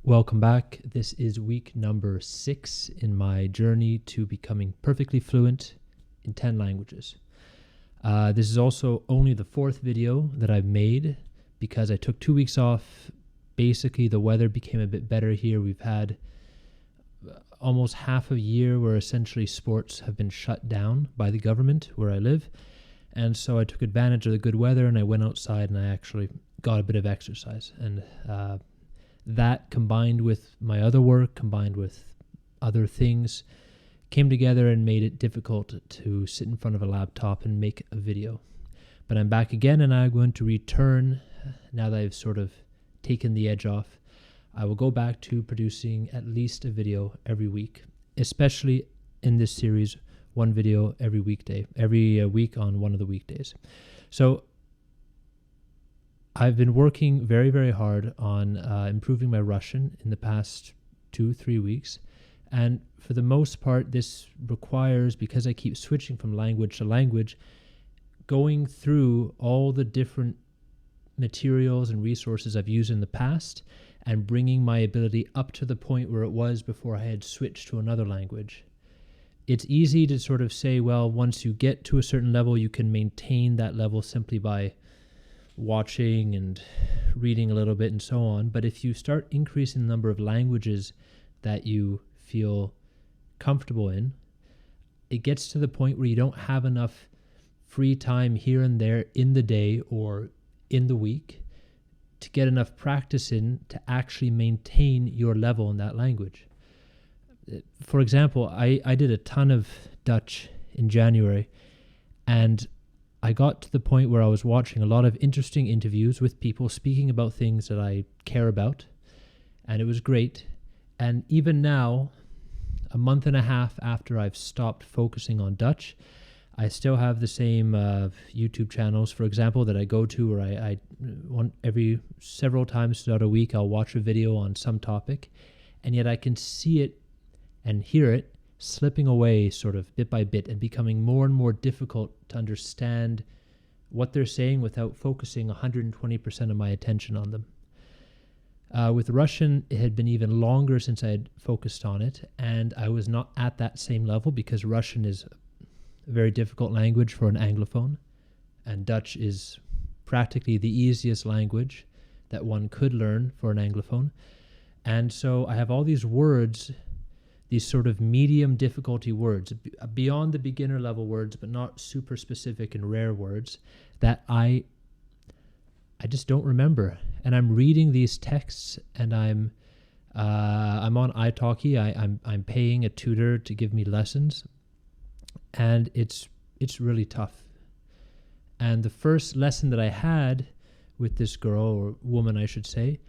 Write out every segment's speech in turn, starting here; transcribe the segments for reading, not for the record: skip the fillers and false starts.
Welcome back. This is week number 6 in my journey to becoming perfectly fluent in 10 languages. This is also only the 4th video that I've made because I took 2 weeks off. Basically, the weather became a bit better here. We've had almost half a year where essentially sports have been shut down by the government where I live. And so I took advantage of the good weather and I went outside and I actually got a bit of exercise. And that combined with my other work, combined with other things, came together and made it difficult to sit in front of a laptop and make a video. But I'm back again and I'm going to return now that I've sort of taken the edge off. I will go back to producing at least a video every week, especially in this series, one video every weekday, every week on one of the weekdays. So I've been working very, very hard on improving my Russian in the past 2-3 weeks. And for the most part, this requires, because I keep switching from language to language, going through all the different materials and resources I've used in the past and bringing my ability up to the point where it was before I had switched to another language. It's easy to sort of say, well, once you get to a certain level, you can maintain that level simply by watching and reading a little bit and so on. But if you start increasing the number of languages that you feel comfortable in, it gets to the point where you don't have enough free time here and there in the day or in the week to get enough practice in to actually maintain your level in that language. For example, I did a ton of Dutch in January, and I got to the point where I was watching a lot of interesting interviews with people speaking about things that I care about, and it was great. And even now, a month and a half after I've stopped focusing on Dutch, I still have the same YouTube channels, for example, that I go to where I want every several times throughout a week, I'll watch a video on some topic, and yet I can see it and hear it slipping away sort of bit by bit and becoming more and more difficult to understand what they're saying without focusing 120% of my attention on them. With Russian, it had been even longer since I had focused on it, and I was not at that same level because Russian is a very difficult language for an Anglophone, and Dutch is practically the easiest language that one could learn for an Anglophone. And so I have all these words, these sort of medium difficulty words, beyond the beginner level words, but not super specific and rare words that I just don't remember. And I'm reading these texts, and I'm on italki. I'm paying a tutor to give me lessons, and it's really tough. And the first lesson that I had with this girl, or woman, I should say,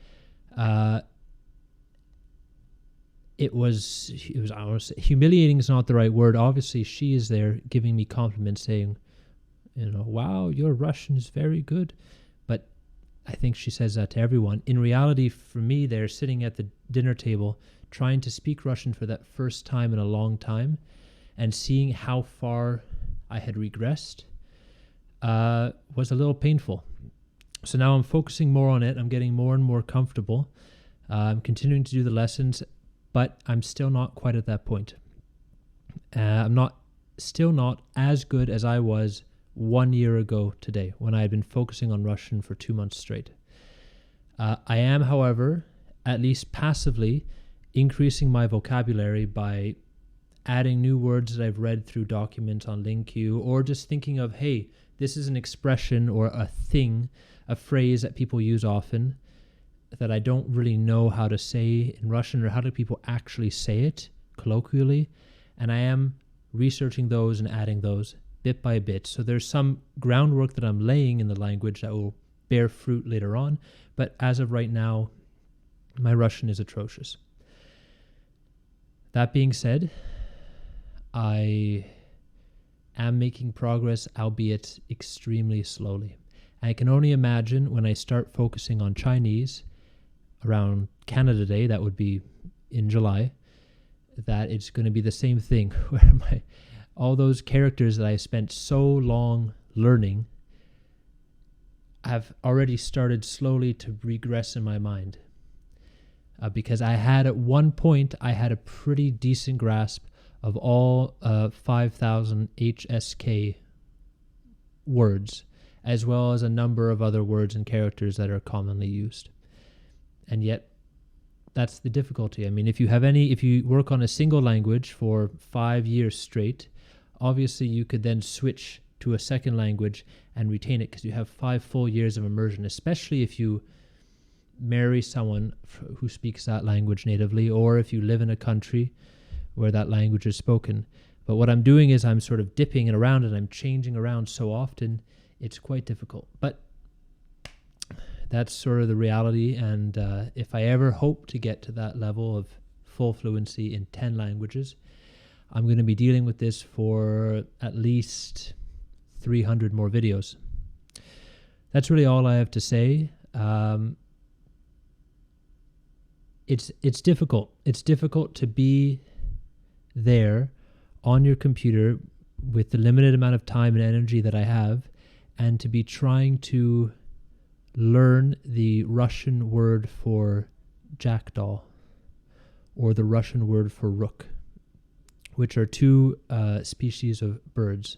it was I was humiliating is not the right word. Obviously, she is there giving me compliments, saying, wow, your Russian is very good. But I think she says that to everyone. In reality, for me, they're sitting at the dinner table trying to speak Russian for that first time in a long time, and seeing how far I had regressed was a little painful. So now I'm focusing more on it. I'm getting more and more comfortable. I'm continuing to do the lessons, but I'm still not quite at that point. I'm still not as good as I was 1 year ago today when I had been focusing on Russian for 2 months straight. I am, however, at least passively increasing my vocabulary by adding new words that I've read through documents on LingQ, or just thinking of, hey, this is an expression or a thing, a phrase that people use often that I don't really know how to say in Russian, or how do people actually say it colloquially. And I am researching those and adding those bit by bit. So there's some groundwork that I'm laying in the language that will bear fruit later on. But as of right now, my Russian is atrocious. That being said, I am making progress, albeit extremely slowly. I can only imagine when I start focusing on Chinese around Canada Day, that would be in July, that it's going to be the same thing, where all those characters that I spent so long learning have already started slowly to regress in my mind. because I had at one point, I had a pretty decent grasp of all 5,000 HSK words, as well as a number of other words and characters that are commonly used. And yet, that's the difficulty. I mean, if you work on a single language for 5 years straight, obviously you could then switch to a second language and retain it because you have 5 full years of immersion, especially if you marry someone who speaks that language natively, or if you live in a country where that language is spoken. But what I'm doing is I'm sort of dipping it around and I'm changing around so often, it's quite difficult. But that's sort of the reality. And if I ever hope to get to that level of full fluency in 10 languages, I'm going to be dealing with this for at least 300 more videos. That's really all I have to say. It's difficult. It's difficult to be there on your computer with the limited amount of time and energy that I have, and to be trying to learn the Russian word for jackdaw or the Russian word for rook, which are two species of birds,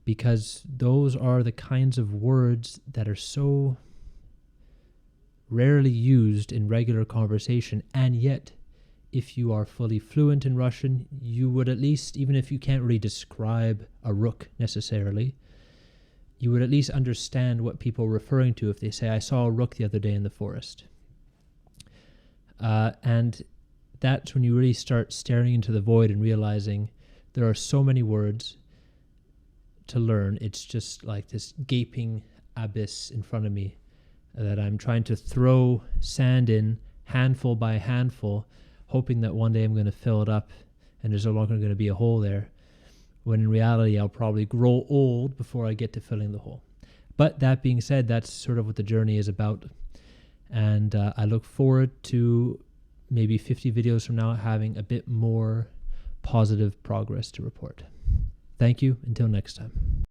because those are the kinds of words that are so rarely used in regular conversation. And yet, if you are fully fluent in Russian, you would at least, even if you can't really describe a rook necessarily, you would at least understand what people are referring to if they say, I saw a rook the other day in the forest. And that's when you really start staring into the void and realizing there are so many words to learn. It's just like this gaping abyss in front of me that I'm trying to throw sand in handful by handful, hoping that one day I'm going to fill it up and there's no longer going to be a hole there, when in reality I'll probably grow old before I get to filling the hole. But that being said, that's sort of what the journey is about. And I look forward to maybe 50 videos from now having a bit more positive progress to report. Thank you. Until next time.